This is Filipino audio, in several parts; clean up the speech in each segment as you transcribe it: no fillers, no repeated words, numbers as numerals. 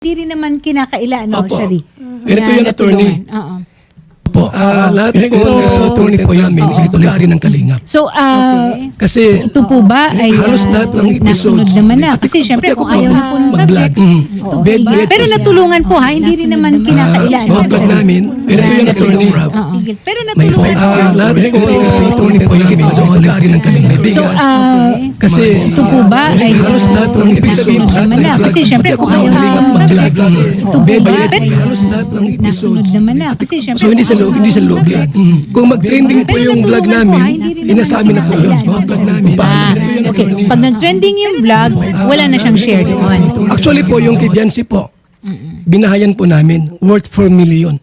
Hindi rin naman kinakaila, no, Opo. Shari? Ganito yun, attorney. Oo. Po, lahat po na attorney po yan, may sekretary ng Kalingap. So, Kasi ito po ba ay halos lahat ng episodes, nasunod naman na? Kasi syempre, kung ayaw na po ng subject. Oo, diba? Pero natulungan po, ha? Hindi rin naman kinakaila. mga vlog namin, ganito yun, attorney. Pero May natulungan po. lahat po na attorney po yan, may sekretary ng Kalingap. So, Kasi ito po ba ay halos lahat ng episodes, nasunod naman na? Kasi syempre, kung ayaw na ng subject. Ito po ba? Pero halos lahat ng nasunod episodes. naman na. Kasi syempre, So hindi sa log yan. Kung mag-trending po yung vlog namin, inasamin na po yun. Mga vlog namin. Okay. Pag nag-trending yung vlog, wala na siyang share doon. Actually po, yung kay Biancy po, binahayan po namin, worth 4 million.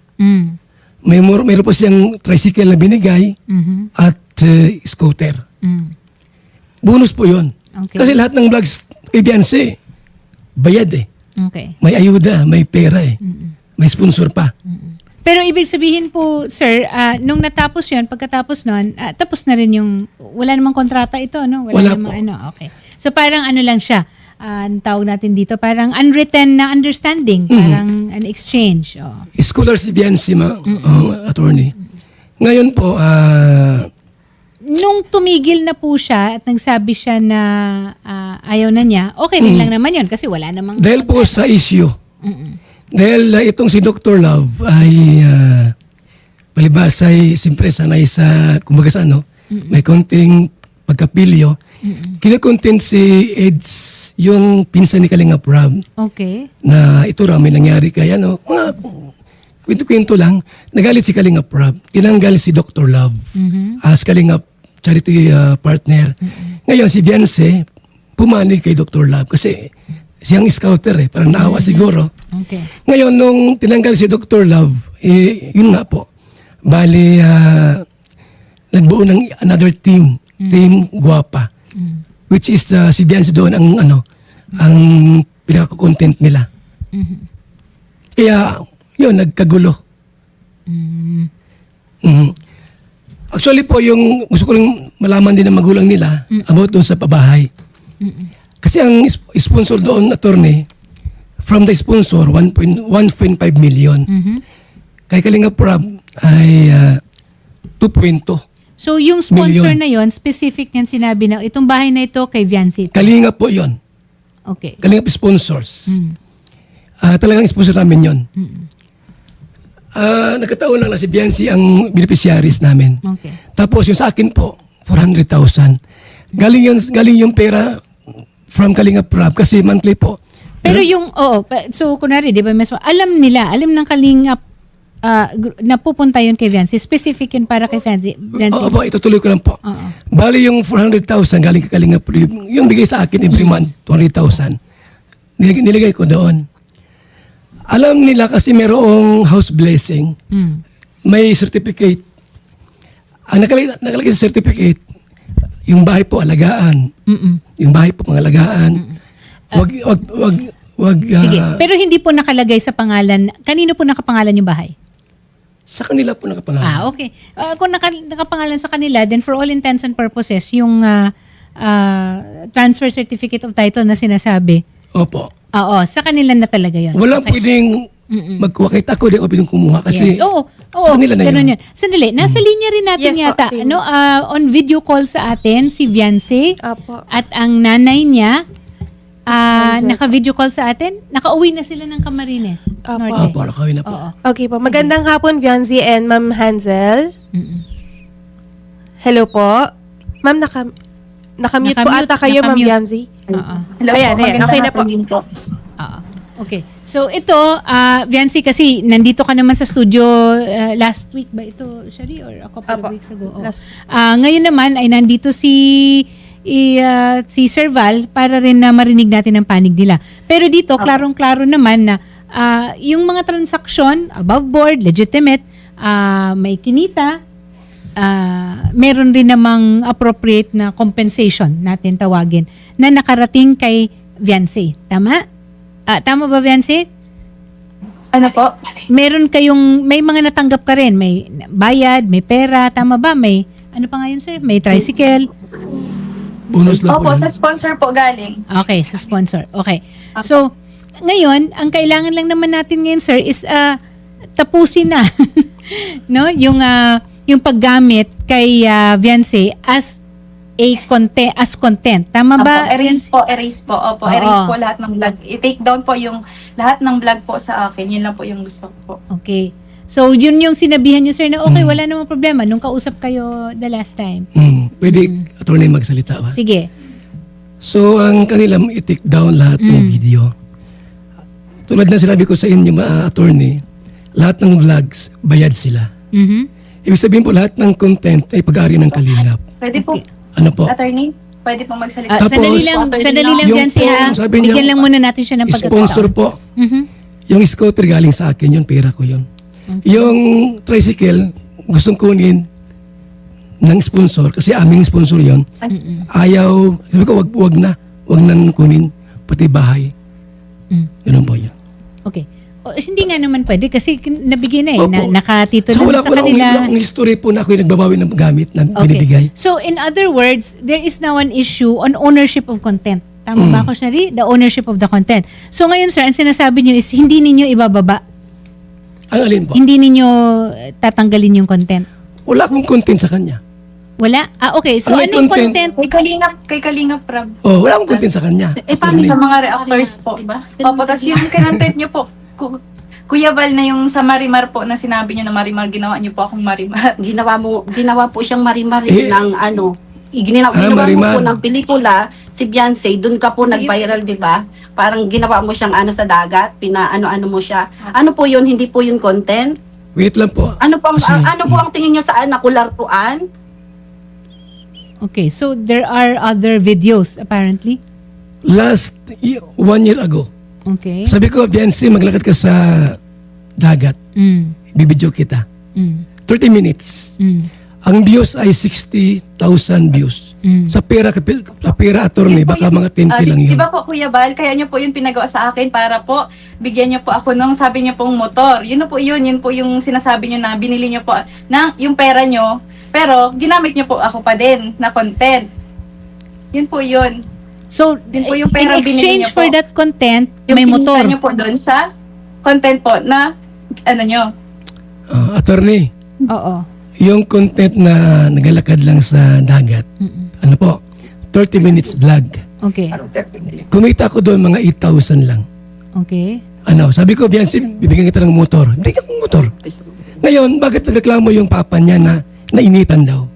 Mayroon po siyang tricycle na binigay at scooter. Bonus po yun. Okay. Kasi lahat ng vlogs kay Biancy, bayad eh. Okay. May ayuda, may pera eh. May sponsor pa. Pero ibig sabihin po, sir, nung natapos yun, pagkatapos nun, tapos na rin yung, wala namang kontrata ito, no? Wala namang po. ano, okay. So parang ano lang siya, ang tawag natin dito, parang unwritten na understanding, parang an exchange. Oh. Scholar si Biancy, attorney. Ngayon po, Nung tumigil na po siya at nagsabi siya na ayaw na niya, okay din lang naman yun kasi wala namang... dahil po sa issue, dahil itong si Dr. Love ay palibas ay siyempre sanay sa, kumbaga sa ano, may konting pagkapilyo. Kinakontent si Eds, yung pinsan ni Kalinga Prab, Okay. na ito raw may nangyari kaya ano, mga kwento-kwento lang, nagalit si Kalinga Prab, tinanggal si Dr. Love as Kalinga charity partner. Ngayon si Biancy, pumanig kay Dr. Love kasi siyang scouter eh, parang naawa siguro. Okay. Ngayon, nung tinanggal si Dr. Love, yun nga po, bali, nagbuo ng another team, Team Guapa, which is si Biancy doon ang pinaka-content nila. Kaya, yun, nagkagulo. Actually po, yung gusto ko lang malaman din ng magulang nila about doon sa pabahay. Kasi ang sponsor doon, attorney, from the sponsor, 1.5 million. Kay Kalinga Prab ay 2.2. So yung sponsor Million. na yon specific niyan sinabi na itong bahay na ito kay Biancy. Kalinga po yon. Okay. Kalinga sponsors. Talagang sponsor namin yon. Nagkataon lang na si Biancy ang beneficiaries namin. Okay. Tapos yung sa akin po, 400,000. Galing yung pera from Kalinga Prab kasi monthly po. Pero yung, so kunwari, di ba, alam ng Kalingap na pupunta yun kay Biancy. Specific yun para kay Biancy. Opo, itutuloy ko lang po. Bali yung 400,000 galing kay Kalinga Prab, yung bigay sa akin every month, 200,000. Niligay ko doon. Alam nila kasi merong house blessing, may certificate. Ang nakalagay sa certificate, yung bahay po alagaan. Yung bahay po pangalagaan. Wag Sige, pero hindi po nakalagay sa pangalan. Kanino po nakapangalan yung bahay? sa kanila po nakapangalan. Okay. Kung nakapangalan sa kanila, then for all intents and purposes, yung transfer certificate of title na sinasabi, Opo. oo, sa kanila na talaga yun. Walang pwedeng magkuha. Kahit ako, di ako pwedeng kumuha kasi Yes. Oo, sa kanila na ganun yun. yun. Sandali, nasa linya rin natin Yes po, yata. Tim. On video call sa atin, si Biancy. Apo. At ang nanay niya, naka-video call sa atin. Nakauwi na sila ng Camarines. Apo. Norte. Opo, nakawin na po. Oo. Okay po. Magandang hapon, Biancy and Ma'am Hansel. Hello po. Ma'am, nakamute po Nakamute, ata kayo, Ma'am nakamute. Biancy. Oo. Hello Ayan, po, magandang okay na hapon po. din po. Oo. Okay. So ito, Biancy, kasi nandito ka naman sa studio last week ba ito, Shari? Or a couple of Apo. weeks ago? Oo. Last- Ngayon naman ay nandito si Sir Val para rin na marinig natin ang panig nila. Pero dito, klarong-klaro naman na yung mga transaksyon, above board, legitimate, may kinita, meron rin namang appropriate na compensation natin tawagin na nakarating kay Biancy. Tama? Tama ba, Biancy? Ano po? May mga natanggap ka rin. May bayad, may pera. Tama ba? May, ano pa ngayon, sir? May tricycle. Bonus lang po. Opo, yun. sa sponsor po galing. Okay, sa sponsor. Okay. So, ngayon, ang kailangan lang naman natin ngayon, sir, is tapusin na no, yung paggamit kay Viancy as content. Tama ba? Erase po. Opo, Oo. erase po lahat ng vlog. I-take down po yung lahat ng vlog po sa akin. Yun lang po yung gusto ko po. Okay. So, yun yung sinabihan nyo, sir, na okay, wala namang problema nung kausap kayo the last time. Pwede attorney magsalita ba? Sige. So, ang kanila i-take down lahat ng video. Tulad na sinabi ko sa inyo, attorney, lahat ng vlogs, bayad sila. Ibig sabihin po, lahat ng content ay pag-aari ng Kalingap. Pwede po, Ano po? attorney? Pwede po magsalita. Tapos, sandali lang yung dyan siya. po, sabi niya, Bigyan lang muna natin siya ng Sponsor pagkakataon. po. Yung scooter galing sa akin, yun, pera ko yun. Yung tricycle, gustong kunin ng sponsor, kasi aming sponsor yun. Ayaw, sabi ko, wag nang kunin, pati bahay. Ganun po yun. Okay. Hindi nga naman pwede kasi nabigyan na Opo. nakatito So, na sa kanila. Wala history po na ako yung nagbabawi ng gamit na binibigay. So, in other words, there is now an issue on ownership of content. Tama ba ako, Shari? The ownership of the content. So, ngayon, sir, ang sinasabi niyo is hindi ninyo ibababa. Ang alin po? Hindi ninyo tatanggalin yung content. Wala akong content sa kanya. Wala? Okay. So, Ang may anong content- content? Kay Kalingap Rab. Oh, wala akong content sa kanya. Paano sa mga reactors po? Opo, tapos yung kinontent nyo po, Kuya Val, na yung sa Marimar po na sinabi nyo na Marimar, ginawa nyo po akong Marimar. Ginawa po siyang Marimar Eh, ng ginawa Marimar. mo po ng pelikula, si Beyonce, doon ka po nag-viral, di ba? Parang ginawa mo siyang sa dagat, pinaano-ano mo siya. Ano po yun? Hindi po yun content? Wait lang po. Ano po Kasi- ang tingin niyo sa nakulartuan? Okay. So, there are other videos, apparently. Last 1 year ago, Okay. sabi ko, Biancy, maglakad ka sa dagat. Bibidyo kita. 30 minutes. Ang views ay 60,000 views. Sa pera attorney, baka mga 10K lang yun. Di ba po, Kuya Val, kaya nyo po yun pinagawa sa akin para po bigyan nyo po ako nung sabi nyo pong motor. Yun po yung sinasabi nyo na binili nyo po na yung pera nyo, pero ginamit nyo po ako pa din na content. Yun po yun. So, Yun po yung in pera binili exchange niyo po. for that content, Yung may kinita motor. nyo po doon sa content po na nyo. Attorney, Oo. yung content na nagalakad lang sa dagat, ano po, 30 minutes vlog. Okay. Kumita ko doon mga 8,000 lang. Okay. Sabi ko, Biancy, bibigyan kita ng motor. Bibigyan ko ng motor. Ngayon, bakit nagreklamo yung papa niya na nainitan daw?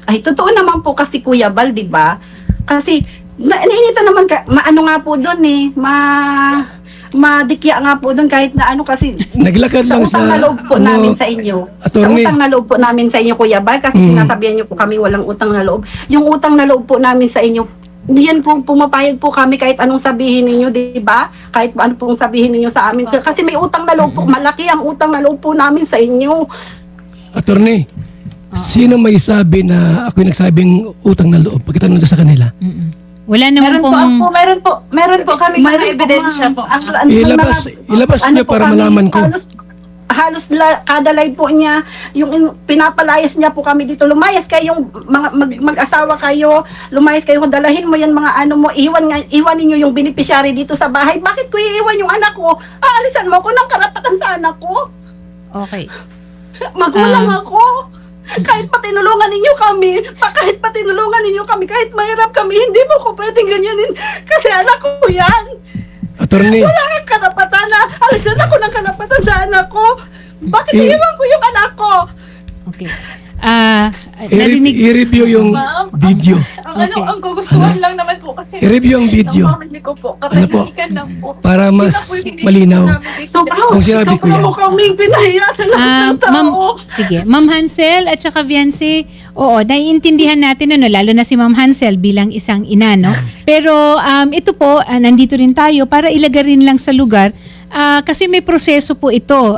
Ay, totoo naman po kasi Kuya Bal, di ba? Kasi, nainita naman, maano nga po doon madikya nga po doon kahit na kasi Naglakad lang utang sa, na loob po namin sa inyo. attorney. Sa utang na loob po namin sa inyo, Kuya Bal, kasi sinasabihan niyo po kami walang utang na loob. Yung utang na loob po namin sa inyo, yan po, pumapayag po kami kahit anong sabihin ninyo, di ba? Kahit ano pong sabihin ninyo sa amin. Kasi may utang na loob po, malaki ang utang na loob po namin sa inyo. Attorney, sino may sabi na ako yung nagsabing utang na loob? Pagkitanong doon sa kanila. Wala naman Meron po kami mga ebidensya po. Ilabas niyo para malaman ko. Halos kada live po niya, yung pinapalayas niya po kami dito. Lumayas kayo, mag-asawa kayo, lumayas kayo, dalahin mo yan mga mo, iwanin niyo yung beneficiary dito sa bahay. Bakit ko iiwan yung anak ko? Aalisan mo ko ng karapatan sa anak ko. Okay. Magulang ako. Kahit pa tinulungan ninyo kami, kahit mahirap kami, hindi mo ko pwedeng ganyanin kasi anak ko yan. Attorney, Wala kang karapatan na alisan ako ng karapatan sa anak ko. Bakit iiwan ko yung anak ko? Okay. Narinig. i-review yung video. Okay. Ang gugustuhan lang naman po kasi I-review yung video. ng family ko po. Ano po? Katahimikan lang po. Para mas malinaw. Kung sinabi ko yan. mo kaming pinahiya sa lahat ng tao. Sige. Ma'am Hansel at saka Viancy, oo, naiintindihan natin lalo na si Ma'am Hansel bilang isang ina, no? Pero ito po, nandito rin tayo para ilagay rin lang sa lugar kasi may proseso po ito.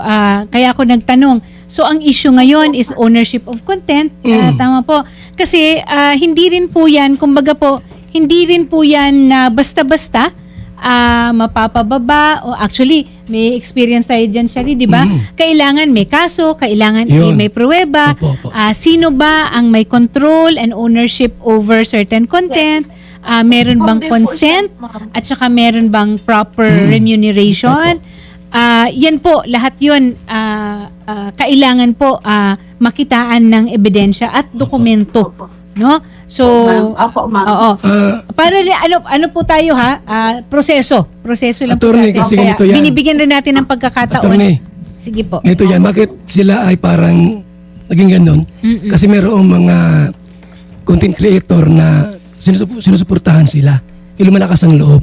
Kaya ako nagtanong. So, ang issue ngayon is ownership of content. Tama po. Kasi hindi rin po yan, kumbaga po, hindi rin po yan na basta-basta mapapababa. O actually, may experience tayo dyan, Shari, di ba? Kailangan may kaso, kailangan Yun. may pruweba. Opo. Sino ba ang may control and ownership over certain content? Meron bang consent? At saka meron bang proper remuneration? Yan po, lahat yun, kailangan po makitaan ng ebidensya at dokumento. No? So, Opo, ma'am. oo. Para ano po tayo proseso lang po Attorney, sa atin. kasi Kaya ganito yan. binibigyan rin natin ng pagkakataon. Attorney. Sige po. Ito yan, bakit sila ay parang naging ganun? Kasi mayroong mga content creator na sinusuportahan sila. Yung malakas ang loob.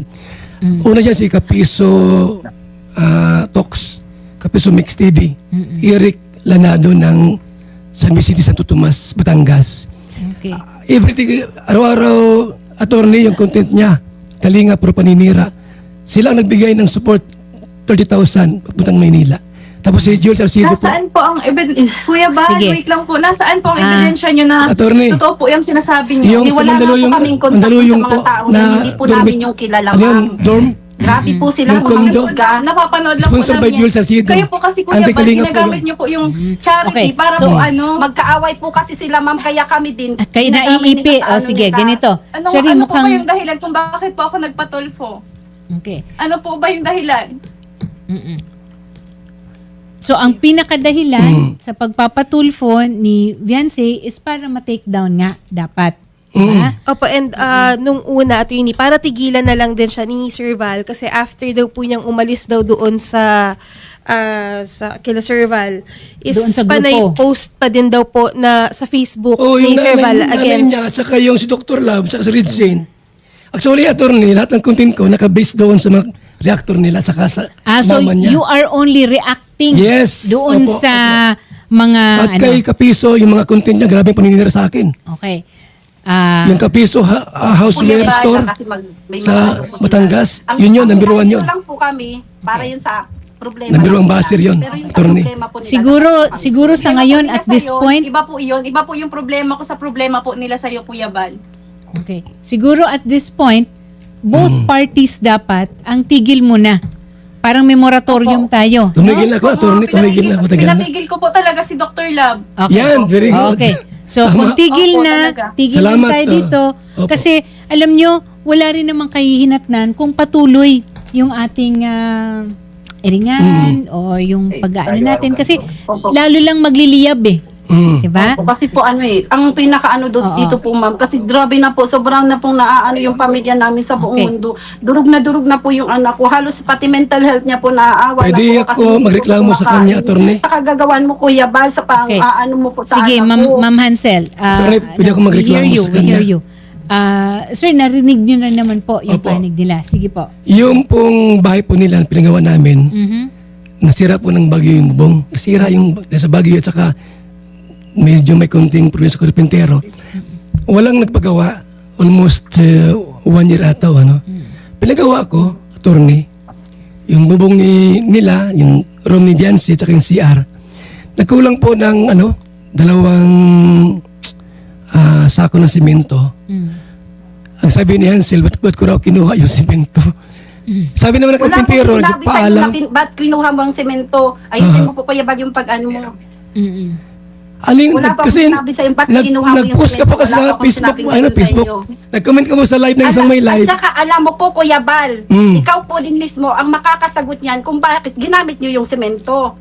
Una dyan si Kapiso Talks, Kapiso Mix TV, Eric Lanado ng San Vicente, Santo Tomas, Batangas. Okay. Everything, araw-araw, attorney, yung content niya, Kalinga Pro Paninira. Sila ang nagbigay ng support, 30,000 papuntang Maynila. Tapos si Jules Arcido po. Nasaan po ang ebidensya? Kuya Bal, Sige. wait lang po. Nasaan po ang ebidensya nyo na Attorney. totoo po yung sinasabi nyo? Yung sa Wala nga po Mandaluyong, kaming contact Mandaluyong sa po, mga taong na hindi po namin yung kilala, ano yun, ma'am. dorm? Grabe po sila, Yung mga condo. husga. Napapanood lang Sponsor po by namin. Jules Salcido. Kayo po kasi Kuya Bal, Anti-Kalinga po ginagamit yun. nyo po yung charity Okay. para So, po ano. Magkaaway po kasi sila, ma'am, kaya kami din. Kaya Ginagamit naiipi. nila sa Sige, nila. ganito. Ano, Sorry, ano po ba mukhang... yung dahilan kung bakit po ako nagpatulfo? Okay. Ano po ba yung dahilan? So, ang pinakadahilan sa pagpapatulfo ni Viancy is para ma-take down nga dapat. Diba? Opo, and nung una, attorney, para tigilan na lang din siya ni Sir Val kasi after daw po niyang umalis daw doon sa kila Sir Val, is Doon sa grupo. panay post pa din daw po na sa Facebook Oh, ni yung Sir Val nanay niya, against... saka yung si Dr. Love, saka si Red Zane. Actually, attorney, lahat ng content ko nakabase doon sa mga reactor nila, saka sa So mama niya. you are only reacting Yes, doon opo, sa mga At kay Kapiso, yung mga content niya, grabe ang paninira sa akin. Okay. Yung Kapiso Houseware Kuya Bal, Store kasi may sa mga ano po sila. Batangas, Ang- yun yun, ang number one ginagawa yun. lang po kami, para yun sa problema. Number lang one po baser namin. yun, Pero yung sa attorney. problema po nila, Siguro sa Problema ngayon po at nila this sa'yo, point, iba po iyon. Iba po yung problema ko sa problema po nila sa'yo, Kuya Bal. okay. Siguro at this point, both parties dapat ang tigil muna. Parang may moratorium tayo. Tumigil na ako, attorney, tumigil na ako, tagal na. Pinatigil ko po talaga si Dr. Love. Okay. Yan, very good. Okay. So, Tama. kung tigil Opo, na, talaga. tigil Salamat, na tayo dito. opo. Kasi, alam nyo, wala rin namang kahihinatnan kung patuloy yung ating eringan o yung pag-ano natin. Kasi, lalo lang magliliyab Diba? Opo, kasi po ang pinakaano doon Oo. dito po, ma'am, kasi grabe na po, sobrang na pong naaano yung pamilya namin sa buong Okay. mundo. Durug na po yung anak ko. Halos pati mental health niya po naaawa Pwede na po. ako magreklamo sa kanya, attorney? Sa kagagawan mo, Kuya Bal, sa pang Okay. ano mo po sa Sige, anak ko. Ma'am Hansel. Attorney, pwede ako magreklamo sa we hear kanya? you. Sir, narinig nyo na naman po yung Opo. panig nila. Sige po. Yung pong bahay po nila, pinagawa namin, Mhm. nasira po ng bagyo yung bubong. Nasira yung nasa bagyo at saka medyo may konting problema sa karpentero. Walang nagpagawa. Almost 1 year ataw. Pinagawa ko, attorney, yung bubong nila, yung room ni Viancy at saka yung CR. Nagkulang po ng 2 sako ng simento. Ang sabi ni Hansel, ba't ko raw kinuha yung simento? Sabi naman ng Wala po karpentero, sinabi sa'yo nagpaalam. na ba't kinuha mo ang semento? Ayun mo po, Kuya Bal, yung pag-ano mo. Mhm. Aling, Wala pa akong kasi sinabi sa'yo, ba't kinuha mo yung nag-post ka pa semento? kasi Wala pa sa akong Facebook, sinabing ganun Facebook. sa'yo. Nag-comment ka mo sa live ng isang may live. At saka alam mo po, Kuya Bal, Mm. ikaw po din mismo ang makakasagot niyan kung bakit ginamit niyo yung semento.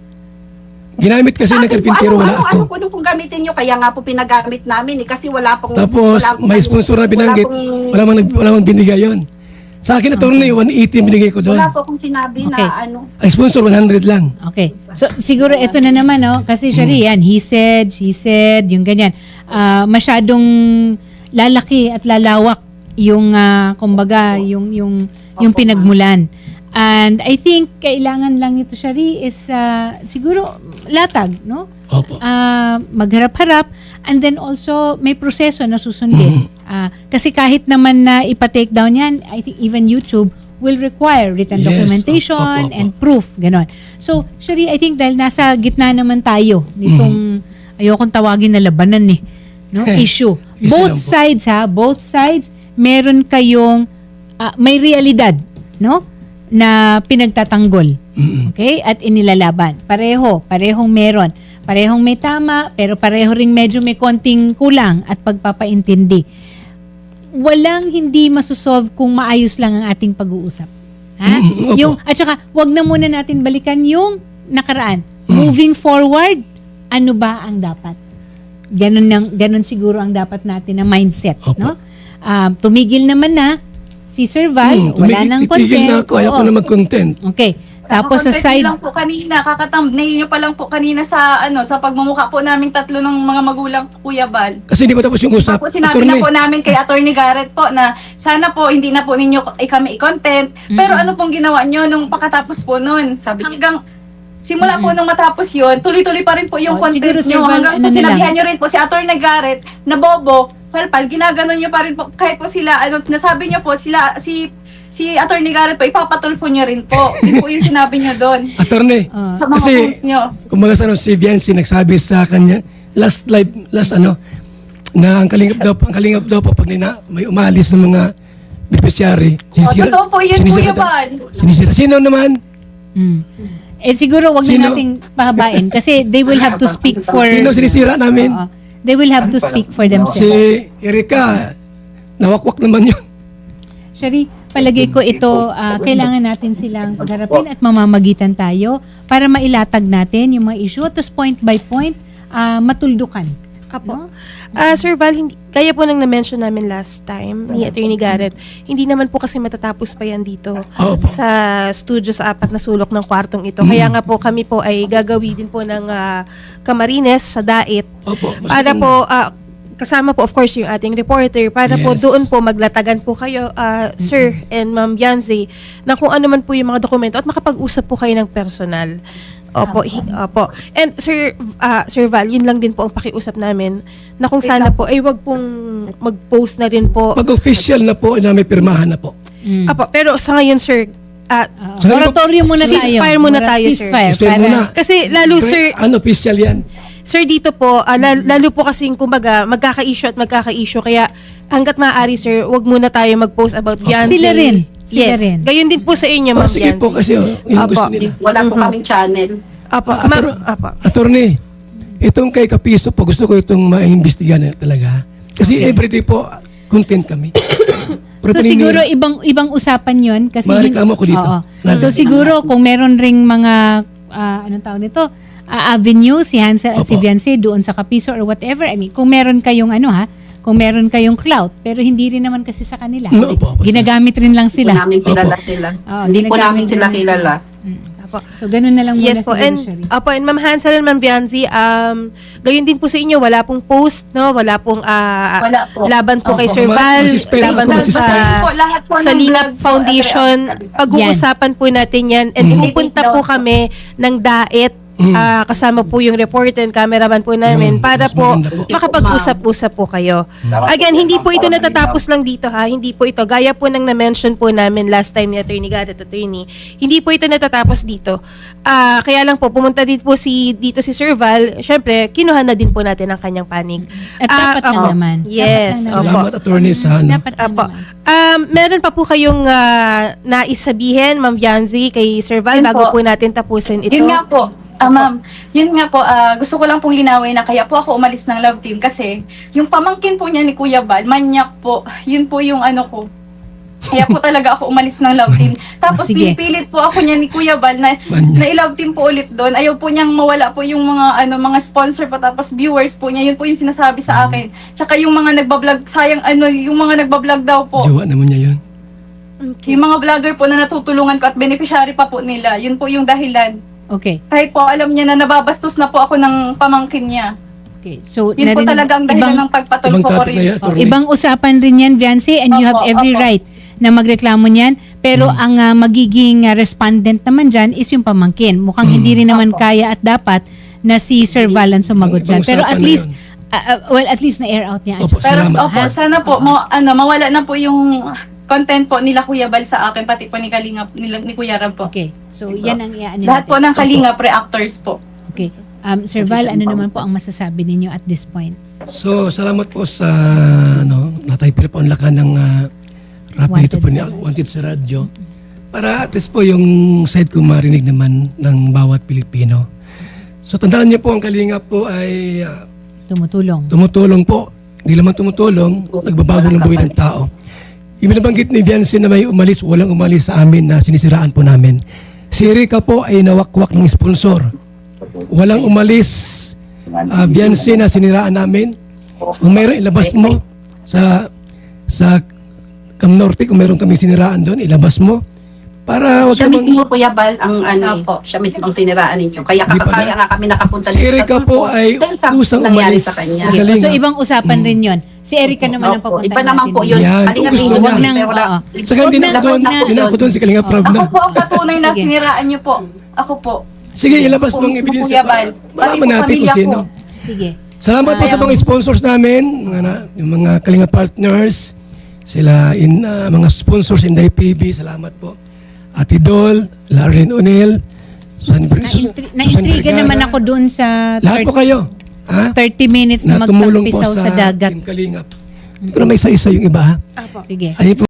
Ginamit kasi ng karpentero, wala Ano ako. ko nung gamitin niyo, kaya nga po pinagamit namin kasi wala pong... Tapos, wala pong- may sponsor na binanggit. Wala Wala mang binigay yon. Sa akin, attorney, 180 binigay ko doon. wala po akong sinabi Okay. na ano. Ang sponsor, 100 lang. Okay. So, siguro ito na naman, kasi Shari, yan, he said, yung ganyan. Masyadong lalaki at lalawak yung, kumbaga, yung pinagmulan. And I think, kailangan lang nito, Shari, is siguro latag, no? Opo. Magharap-harap, and then also may proseso na susundin. Kasi kahit naman na ipa-take down yan, I think even YouTube will require written Yes, documentation opo. and proof, ganon. So, Shari, I think dahil nasa gitna naman tayo nitong, ayokong tawagin na labanan no? Issue. Isa Both lang po. sides, both sides, meron kayong, may realidad, no? Na pinagtatanggol. Okay? At inilalaban. Parehong meron. Parehong may tama, pero pareho ring medyo may konting kulang at pagpapaintindi. walang hindi masosolve kung maayos lang ang ating pag-uusap. Ha? Opo. At saka, wag na muna natin balikan yung nakaraan. Moving forward, ano ba ang dapat? Ganun siguro ang dapat natin na mindset, Opo. no? Tumigil naman na si Sir Val, wala nang Titigil na content. ako, ayaw ko Oo. na mag-content. Okay. Tapos sa Nakakontent side, niyo lang po kanina, kakatambnay niyo pa lang po kanina sa sa pagmumukha po naming tatlo ng mga magulang po, Kuya Val. Kasi hindi pa tapos yung usap. Po, sinabi Attorney. na po namin kay Attorney Garrett po na sana po hindi na po ninyo kami i-content. Pero ano pong ginawa nyo nung pakatapos po nun? Sabi hanggang simula po nung matapos yun, tuloy-tuloy pa rin po yung Oh, siguro, content Sir nyo. Val, Hanggang ano sa na sinabihan lang? nyo rin po si Attorney Garrett na bobo, palpal, ginaganon nyo pa rin po. Kahit po sila, nasabi nyo po, si Attorney Garrett po, ipapatulfo nyo rin po. Yun po yung sinabi nyo doon. Attorney, Sa mga kasi posts nyo. kumbaga sa si Biancy nagsabi sa kanya, last na ang kalingap daw po pag may umalis ng mga beneficiary. Totoo po yun, Kuya Val. Sinisira. Sino naman? siguro wag Sino? na nating pahabain kasi they will have to speak for... Sino sinisira namin? Oo. They will have to speak for themselves. Si Erika, nawakwak naman yun. Shari, palagay ko ito, kailangan natin silang pagharapin at mamamagitan tayo para mailatag natin yung mga issue. Tapos point by point, matuldukan. Apo. Sir Val, kaya po nang na-mention namin last time ni Attorney Garrett, hindi naman po kasi matatapos pa yan dito Opo. sa studio sa 4 na sulok ng kwartong ito. Kaya nga po kami po ay gagawi din po ng Camarines sa Dait Opo. para po kasama po of course yung ating reporter para po Yes. doon po maglatagan po kayo Sir and Ma'am Bianzi na kung ano man po yung mga dokumento at makapag-usap po kayo ng personal. Opo, opo. And Sir Val, yun lang din po ang pakiusap namin na kung sana po ay wag pong mag-post na rin po. Pag official na po, na may pirmahan na po. Apo, pero sa ngayon Sir, Moratorium muna tayo. Ceasefire muna tayo, sir. Ceasefire. Ceasefire muna. kasi lalo Sir, Unofficial yan. Sir, dito po, lalo po kasing kumbaga, magkaka-issue. Kaya hanggat maaari, sir, wag muna tayo mag-post about Beyonce. Sila rin. Sila Yes. rin. Gayon din po sa inyo, Ma'am Sige Beyonce. po kasi yung Apo. gusto nila. Wala po kaming channel. Apo, apo. Attorney, itong kay Kapiso po, gusto ko itong maimbestigahan na talaga. Kasi everyday po, content kami. Pero So siguro ibang usapan 'yon kasi Mareklamo ko dito. Oo. Lahat. So siguro kung meron ring mga anong tawag nito, avenue si Hansel at si Opo. Beyonce doon sa Kapiso or whatever. I mean, kung meron kayong kung meron kayong clout, pero hindi rin naman kasi sa kanila. No, opo. Ginagamit rin lang Hindi po sila. namin kilala Opo. sila. Oo, Hindi po ginagamit namin sila namin kilala. Apo. So ganun na lang muna Yes po, siguro, and Shari. Ma'am Hansel and Ma'am Beyonce, gayon din po sa inyo, wala pong post, no? Wala pong Wala po. laban po kay Opo. Sir Val, Masisperal laban ako, po masisperal. sa Po, lahat po sa ng Lingap vlog po, Foundation. Pag-uusapan po natin yan and pupunta po Take down. kami ng Dait. Kasama po yung reporter and cameraman po namin para mas po maganda po. makapag-usap-usap po kayo. Again, hindi po ito natatapos lang dito ha. Hindi po ito. Gaya po ng na-mention po namin last time ni Attorney Garrett, Attorney. Hindi po ito natatapos dito. Kaya lang po, pumunta dito si Sir Val. Siyempre, kinuha na din po natin ang kanyang panig. At dapat lang opo. naman. Yes, Dapat lang opo. Salamat, attorney, sa Dapat lang Apo. naman. Meron pa po kayong nais sabihin, Ma'am Bianzi, kay Sir Val, Yun bago po. po natin tapusin ito. Yun nga po. Ma'am, yun nga po, gusto ko lang pong linawin na kaya po ako umalis ng Love Team kasi yung pamangkin po niya ni Kuya Val, manyak po, yun po yung ko. Kaya po talaga ako umalis ng Love Team. Tapos Sige. pinipilit po ako niya ni Kuya Val na i-Love Team po ulit doon. Ayaw po niyang mawala po yung mga mga sponsor po tapos viewers po niya. Yun po yung sinasabi sa akin. Tsaka yung mga nagbablog, sayang yung mga nagbablog daw po. jowa naman niya yun. Okay. Yung mga vlogger po na natutulungan ko at beneficiary pa po nila. Yun po yung dahilan. Okay. Kahit po alam niya na nababastos na po ako ng pamangkin niya. Okay. So Yun po narinig- talaga ang dahilan ng pagpatulfo Ibang ko topic na yan, rin. attorney. Ibang usapan rin yan, Beyonce, and you have Opo, every opo. right na magreklamo niyan. Pero ang magiging respondent naman dyan is yung pamangkin. Mukhang hindi rin naman kaya at dapat na si Sir Val ang sumagot dyan. Ibang Pero usapan at na least, yun. at least na-air out niya. Opo. Pero Salamat. opo, sana po mawala na po yung content po nila Kuya Val sa akin, pati po ni Kalingap, ni Kuya Rab po. Okay. So, yan ang iaano Lahat po natin. ng Kalingap reactors po. Okay. Sir Val, ano naman po ang masasabi ninyo at this point? So, salamat po sa nataypil po ang lakan ng rap ito po ni Wanted sa radyo. Para at least po yung side ko marinig naman ng bawat Pilipino. So, tandaan niyo po ang Kalingap po ay Tumutulong. tumutulong po. Hindi naman tumutulong, nagbabago ng buhay ng tao. Yung binabanggit ni Biancy na may umalis, walang umalis sa amin na sinisiraan po namin. Si Erika po ay nawakwak ng sponsor. Walang umalis, Biancy na siniraan namin. Kung mayroon, ilabas mo sa Cam Norte, kung mayroon kami siniraan doon, ilabas mo. Para wag Siya namang... mismo, Kuya Bal, ang ano po, siya mismo ang siniraan ninyo. Kaya Di pa kaya na- nga kami nakapunta Si Erika po ay dahil sa kusang nangyari umalis. sa kanya. Sige. Galing, So ah. ibang usapan rin yun. Si Erika naman ang Opo, papunta iba naman po yun. Yan, Halika kung gusto dito, niya. Wag nang, pero wala- oo. Saka hindi na Wag doon, labas na po hindi na ako yun. doon si Kalinga Prab na. Ako po ang patunay na Sige. siniraan niyo po. Ako po. Sige, ilabas Ako mo ang mismo, ebidensya Kuya para Bal. malaman Pati po natin kung pamilya sino. ko. Sige. Salamat po sa mga sponsors namin, yung mga Kalinga partners, sila mga sponsors in the IPB, salamat po. Ate Dol, Lauren O'Neill, Na-intriga naman ako doon sa Lahat po kayo. Ha? 30 minutes na Na tumulong po magtampisaw sa dagat. Team Kalingap. Pero may isa-isa yung iba ha. Sige. Ayun po.